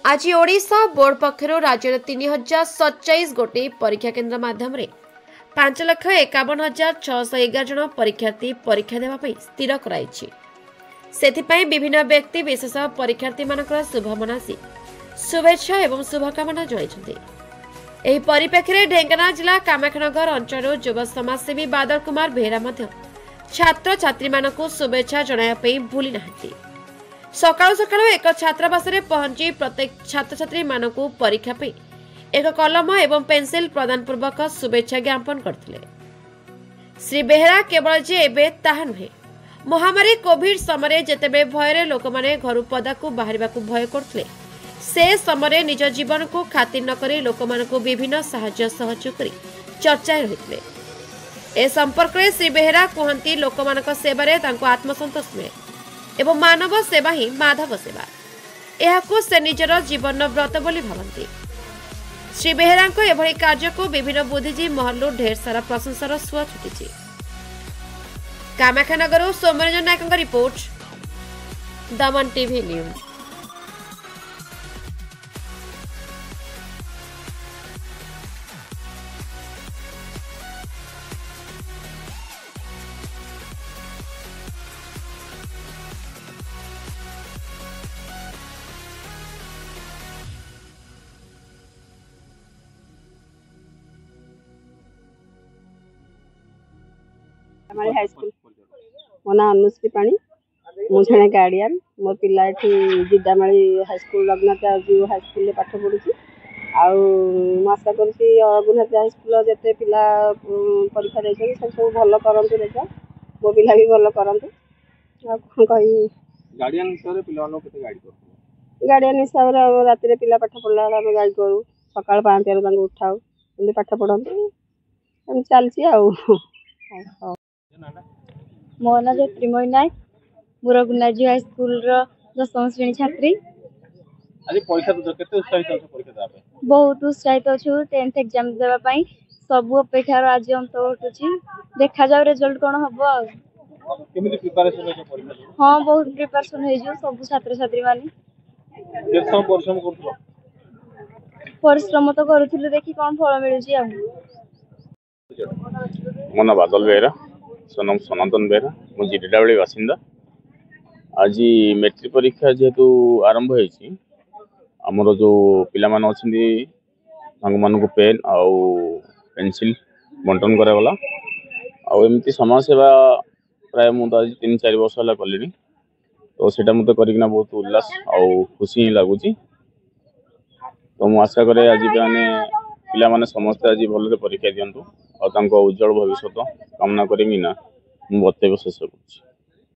आज ओडिशा बोर्ड पक्षर राज्य 3047 गोटे परीक्षा केन्द्र माध्यम 5,51,611 जन परीक्षार्थी परीक्षा देवाई स्थिर कराई। विभिन्न व्यक्ति विशेष परीक्षार्थी मानकर शुभमना शुभेच्छा एवं शुभकामना जणाइछन्ते। एही परिप्रेक्षी ढेंकानाल जिला कामाक्षानगर अंचल युव समाजसेवी बादल कुमार बेहेरा छात्र छात्री मानक शुभेच्छा जणाइबा भूली नाहंती। सकाळु सकाळु एक छात्रावास पहुंची प्रत्येक छात्र छात्री मानक परीक्षा पे एक कलम एवं पेंसिल प्रदान पूर्वक शुभेच्छा ज्ञापन करथिले। श्री बेहेरा केवल जे एबे ताहा नुहे, महामारी कोविड समय जेतेबे भयरे लोक माने घर पदाकू बाहरिबाकू भय करथिले, से समय निज जीवन को खातिर न करी लोक मानकू विभिन्न साहाय्य सहयोग करी चर्चा रहिथिले। ए संपर्क में श्री बेहेरा कहती लोक मानक सेवारे तांको आत्मसंतोष मिले एवं मानव सेवा ही माधव सेवा, यह से निजर जीवन व्रत बोली भावती। श्री बेहेरा एभली कार्य को विभिन्न बुद्धिजीवी महलू ढेर सारा प्रशंसार सुआ छुटी। Kamakhyanagar Soumyaranjan Nayak report, Daman TV news. हमारे हाई स्कूल मो ना अनुश्री पाणी, मुझे गार्डियन। मो पिला Jidamali high school Raghunath high school पाठ पढ़ुची। आशा करुँची रघुनाथ हाई स्कूल जिते पिला परीक्षा दे सब भल करते रिजल्ट, मो पिला भी भल करते। गार्डियन हिसाब से रात पिला पाठ पढ़ला गाइड करूँ, सका 5 उठाऊ पाठ पढ़ते चलती। मो ना ज्योतिर्मय नायक, मु रघुनाथ हाई स्कूल 10वीं श्रेणी छात्री। बहुत उत्साहित अच्छु 10th एग्जाम देवाई। सब अपेक्षार आज अंत घटुची, देखा जाऊ रिजल्ट कौन हम। हाँ बहुत प्रिपरेशन हो सब छात्र छात्री माने परिश्रम तो करूँ, देखी कौन फल मिलूँ। मो ना बादल बेहेरा, सोनम सनातन बेहेरा, मुझे जिडावली बासिंदा। आज मैट्रिक परीक्षा जेहेतु आरंभ होती, आमर जो पिला मान अच्छी मानक पेन आउ पेंसिल बंटन करागला। आमती समाज सेवा प्राय मुझे आज 3-4 वर्ष है कली, तो सीटा मत करना बहुत उल्लास आउ खुशी ही लगुच। तो मुझे आशा करे आज मैंने पिला माने समस्ते आज भल परीक्षा दिंतु और उज्जवल भविष्य कामना करी ना मुझे बतैब शेष कर।